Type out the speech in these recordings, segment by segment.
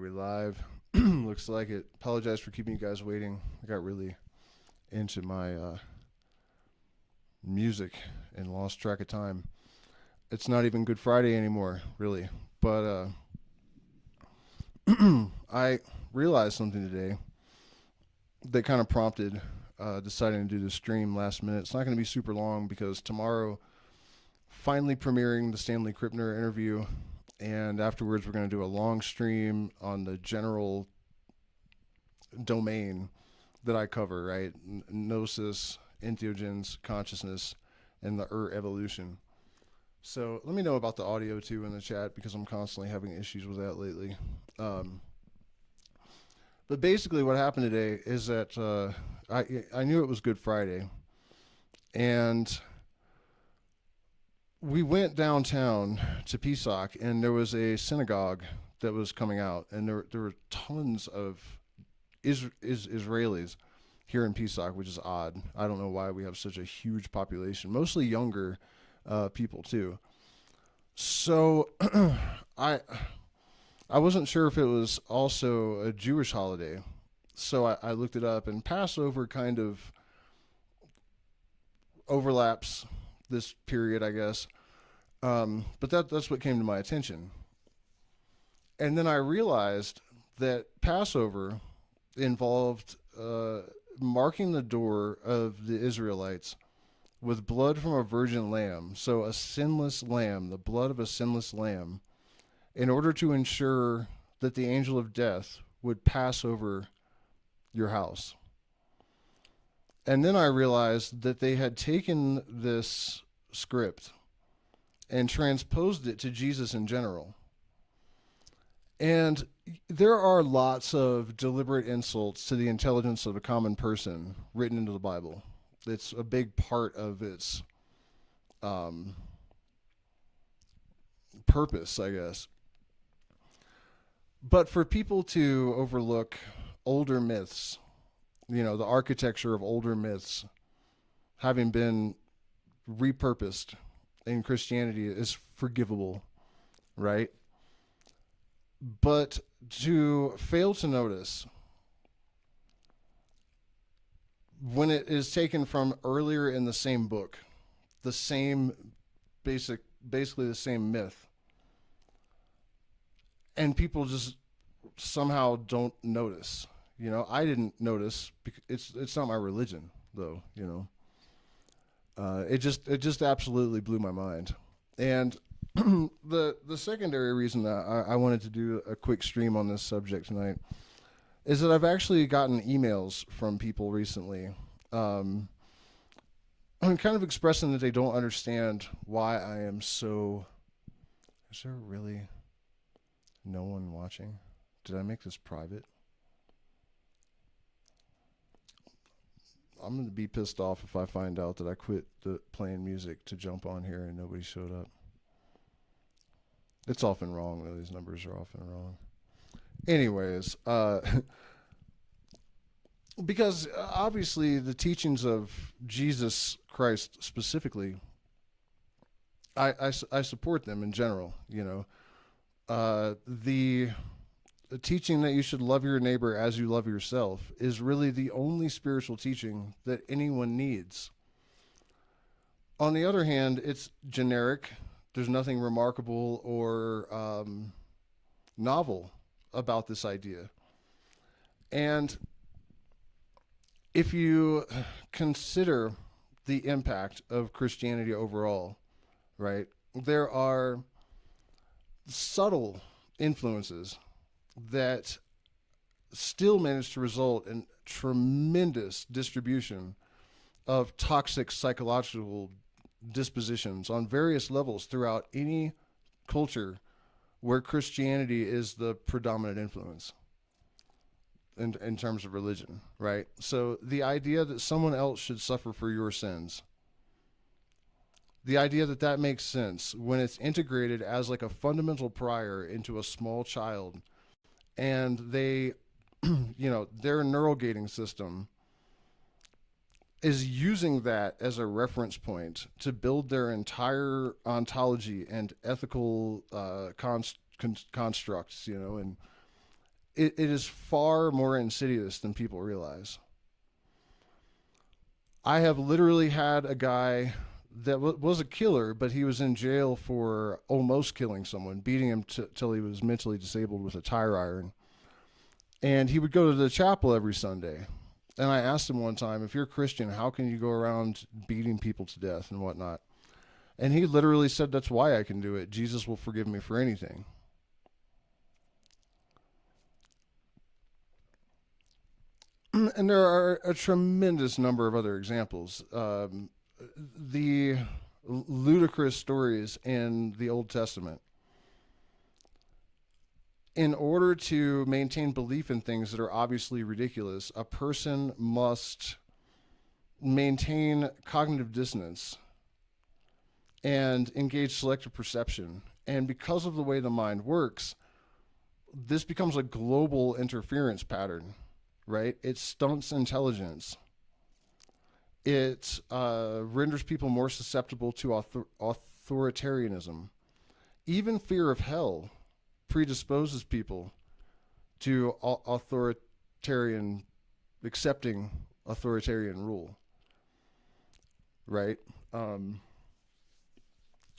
we live? Looks like it. Apologize for keeping you guys waiting. I got really into my music and lost track of time. It's not even Good Friday anymore, really. But I realized something today that kind of prompted deciding to do this stream last minute. It's not going to be super long because tomorrow, finally premiering the Stanley Krippner interview. And afterwards, we're going to do a long stream on the general domain that I cover, right? Gnosis, entheogens, consciousness, and the evolution. So let me know about the audio too in the chat because I'm constantly having issues with that lately. But basically what happened today is that I knew it was Good Friday. And we went downtown to Pisac, and there was a synagogue that was coming out, and there were tons of Israelis here in Pisac, which is odd. I don't know why we have such a huge population, mostly younger people too. So I wasn't sure if it was also a Jewish holiday, so I looked it up, and Passover kind of overlaps this period, I guess. But that's what came to my attention. And then I realized that Passover involved marking the door of the Israelites with blood from a virgin lamb, so a sinless lamb, the blood of a sinless lamb, in order to ensure that the angel of death would pass over your house. And then I realized that they had taken this script and transposed it to Jesus in general. And there are lots of deliberate insults to the intelligence of a common person written into the Bible. It's a big part of its purpose, I guess. But for people to overlook older myths, you know, the architecture of older myths having been repurposed in Christianity is forgivable, right? But to fail to notice when it is taken from earlier in the same book, the same basically the same myth, and people just somehow don't notice. You know, I didn't notice because it's not my religion, though. You know, it just absolutely blew my mind. And the secondary reason that I wanted to do a quick stream on this subject tonight is that I've actually gotten emails from people recently, I'm kind of expressing that they don't understand why I am so. Is there really no one watching? Did I make this private? I'm going to be pissed off if I find out that I quit playing music to jump on here and nobody showed up. It's often wrong, though. These numbers are often wrong. Anyways, because obviously the teachings of Jesus Christ specifically, I support them in general, you know. The teaching that you should love your neighbor as you love yourself is really the only spiritual teaching that anyone needs. On the other hand, it's generic. There's nothing remarkable or novel about this idea. And if you consider the impact of Christianity overall, right, there are subtle influences that still manage to result in tremendous distribution of toxic psychological dispositions on various levels throughout any culture where Christianity is the predominant influence in terms of religion, right? So the idea that someone else should suffer for your sins, the idea that that makes sense when it's integrated as like a fundamental prior into a small child, and they, you know, their neural gating system is using that as a reference point to build their entire ontology and ethical constructs, you know, it is far more insidious than people realize. I have literally had a guy that was a killer, but he was in jail for almost killing someone, beating him till he was mentally disabled with a tire iron. And he would go to the chapel every Sunday. And I asked him one time, if you're a Christian, how can you go around beating people to death and whatnot? And he literally said, that's why I can do it. Jesus will forgive me for anything. And there are a tremendous number of other examples. The ludicrous stories in the Old Testament. In order to maintain belief in things that are obviously ridiculous, a person must maintain cognitive dissonance and engage selective perception. And because of the way the mind works, this becomes a global interference pattern, right? It stunts intelligence. It renders people more susceptible to authoritarianism. Even fear of hell predisposes people to accepting authoritarian rule, right?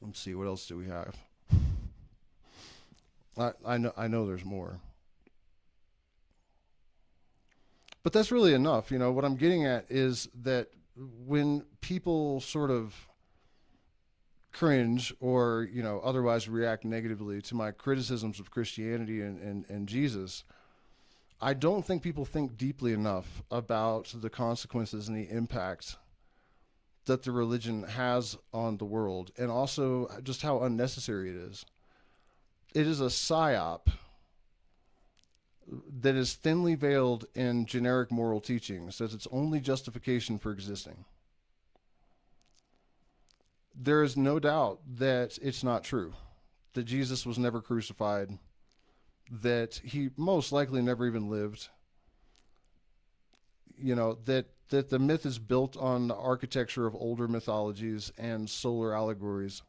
Let's see, what else do we have? I know there's more. But that's really enough. You know, what I'm getting at is that when people sort of cringe or, you know, otherwise react negatively to my criticisms of Christianity and Jesus, I don't think people think deeply enough about the consequences and the impact that the religion has on the world, and also just how unnecessary it is. It is a psyop that is thinly veiled in generic moral teachings as its only justification for existing. There is no doubt that it's not true, that Jesus was never crucified, that he most likely never even lived, you know, that the myth is built on the architecture of older mythologies and solar allegories.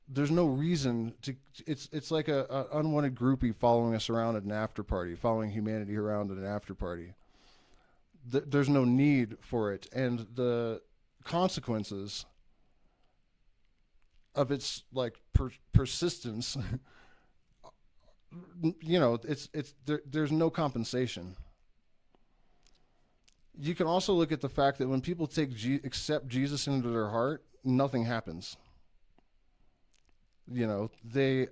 There's no reason to, it's like a unwanted groupie following us around at an after party, following humanity around at an after party. There's no need for it. And the consequences of its like persistence, you know, there's no compensation. You can also look at the fact that when people accept Jesus into their heart, nothing happens. You know, they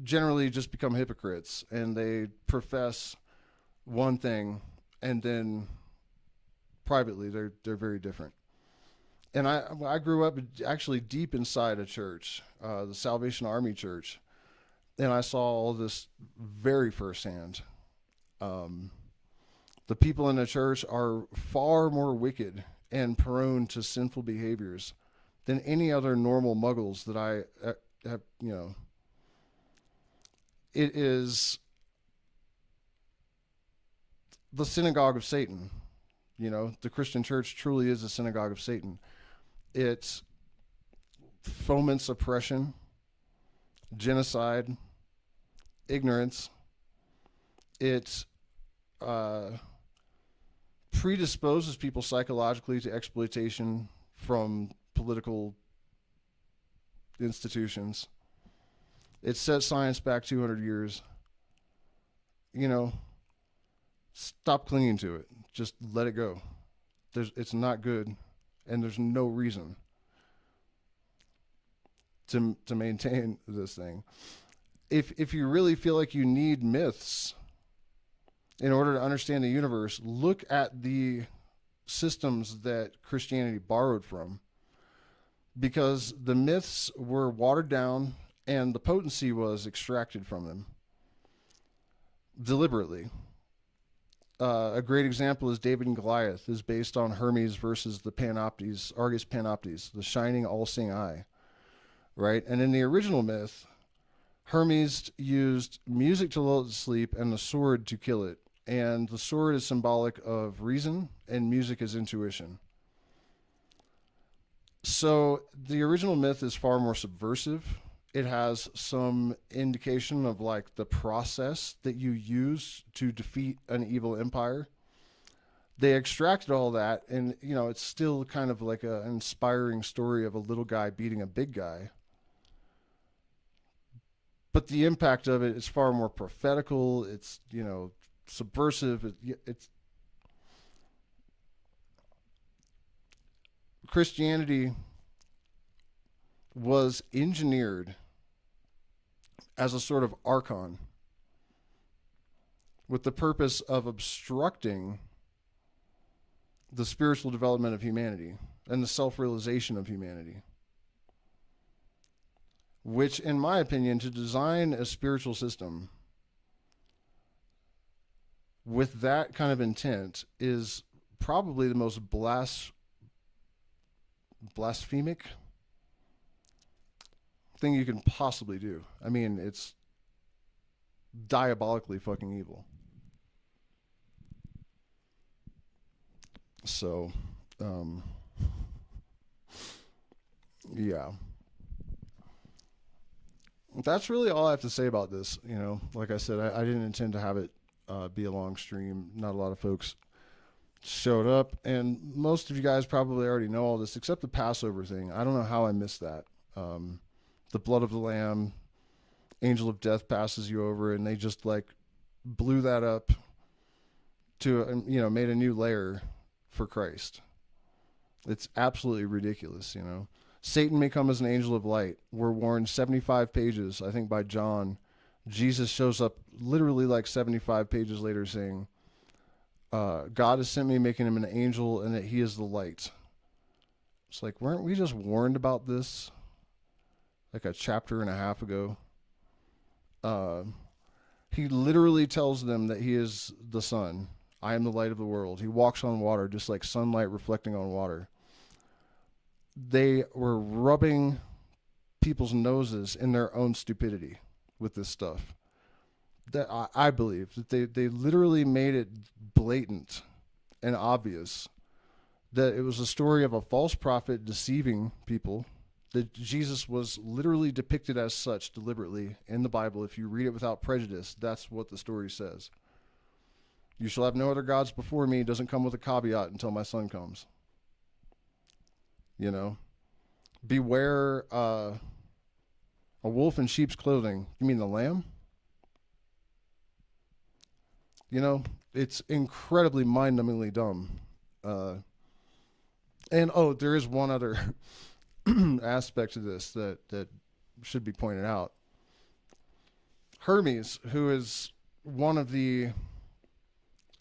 generally just become hypocrites, and they profess one thing, and then privately they're very different. And I grew up actually deep inside a church, the Salvation Army Church, and I saw all this very firsthand. The people in the church are far more wicked and prone to sinful behaviors than any other normal muggles that I have, you know. It is the synagogue of Satan. You know, the Christian church truly is a synagogue of Satan. It foments oppression, genocide, ignorance. It predisposes people psychologically to exploitation from political institutions. It sets science back 200 years. You know, stop clinging to it. Just let it go. It's not good, and there's no reason to maintain this thing. If you really feel like you need myths in order to understand the universe, look at the systems that Christianity borrowed from, because the myths were watered down and the potency was extracted from them deliberately. A great example is David and Goliath is based on Hermes versus the Panoptes, Argus Panoptes, the shining all-seeing eye, right? And in the original myth, Hermes used music to lull it to sleep and the sword to kill it. And the sword is symbolic of reason and music is intuition. So the original myth is far more subversive It has some indication of like the process that you use to defeat an evil empire. They extracted all that, and it's still kind of like an inspiring story of a little guy beating a big guy. But the impact of it is far more prophetical. It's subversive. It's Christianity was engineered as a sort of archon with the purpose of obstructing the spiritual development of humanity and the self-realization of humanity. Which, in my opinion, to design a spiritual system with that kind of intent is probably the most blasphemic thing you can possibly do. I mean, it's diabolically fucking evil. So, yeah. That's really all I have to say about this. Like I said, I didn't intend to have it be a long stream. Not a lot of folks showed up, and most of you guys probably already know all this, except the Passover thing. I don't know how I missed that. The blood of the lamb, angel of death passes you over, and they just like blew that up to, made a new layer for Christ. It's absolutely ridiculous, Satan may come as an angel of light. We're warned 75 pages, I think, by John. Jesus shows up literally like 75 pages later saying, God has sent me, making him an angel, and that he is the light. It's like, weren't we just warned about this like a chapter and a half ago? He literally tells them that he is the sun. I am the light of the world. He walks on water, just like sunlight reflecting on water. They were rubbing people's noses in their own stupidity with this stuff. That I believe that they literally made it blatant and obvious that it was a story of a false prophet deceiving people, that Jesus was literally depicted as such deliberately in the Bible. If you read it without prejudice, that's what the story says. You shall have no other gods before me doesn't come with a caveat until my son comes. Beware a wolf in sheep's clothing. You mean the lamb? It's incredibly mind-numbingly dumb. And there is one other aspect to this that should be pointed out. Hermes, who is one of the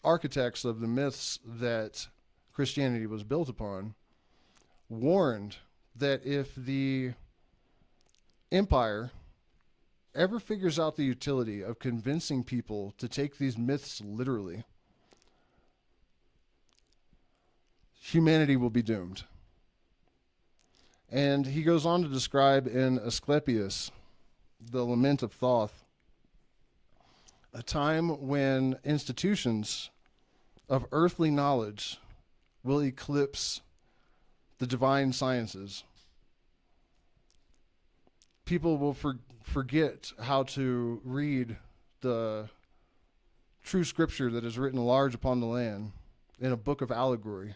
architects of the myths that Christianity was built upon, warned that if the empire ever figures out the utility of convincing people to take these myths literally, humanity will be doomed. And he goes on to describe in Asclepius, the Lament of Thoth, a time when institutions of earthly knowledge will eclipse the divine sciences. People will forget how to read the true scripture that is written large upon the land in a book of allegory.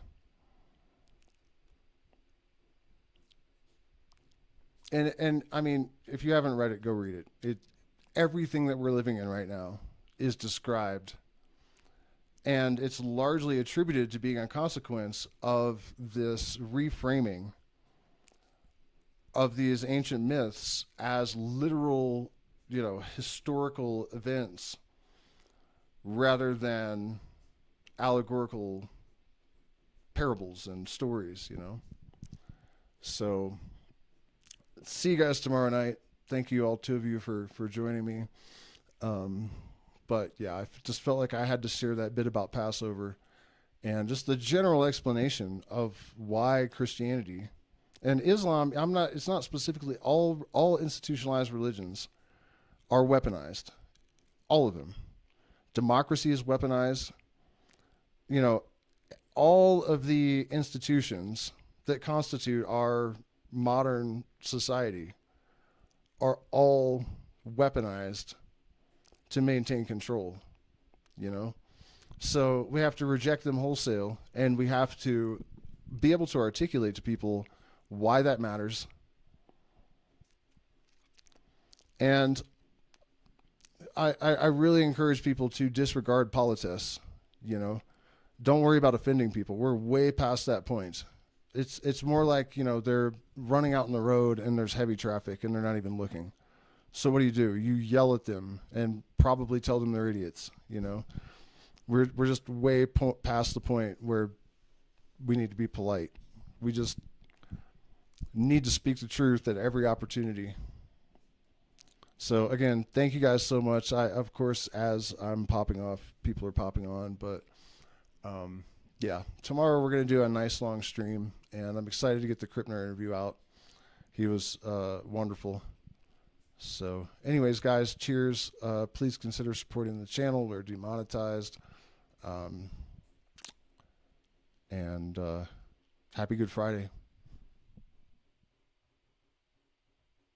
And I mean, if you haven't read it, go read it. Everything that we're living in right now is described, and it's largely attributed to being a consequence of this reframing of these ancient myths as literal, historical events rather than allegorical parables and stories, So, see you guys tomorrow night. Thank you, all two of you, for joining me. But yeah, I just felt like I had to share that bit about Passover and just the general explanation of why Christianity and Islam, it's not specifically all institutionalized religions are weaponized. All of them. Democracy is weaponized. All of the institutions that constitute our modern society are all weaponized to maintain control, you know? So we have to reject them wholesale, and we have to be able to articulate to people why that matters. And I really encourage people to disregard politics, you know? Don't worry about offending people. We're way past that point. It's more like, you know, they're running out on the road and there's heavy traffic and they're not even looking. So what do? You yell at them and probably tell them they're idiots, you know? We're just way past the point where we need to be polite. We just need to speak the truth at every opportunity. So again, thank you guys so much. Of course, as I'm popping off, people are popping on, but yeah, tomorrow we're going to do a nice long stream, and I'm excited to get the Krippner interview out. He was wonderful. So anyways, guys, cheers. Please consider supporting the channel. We're demonetized. And happy Good Friday.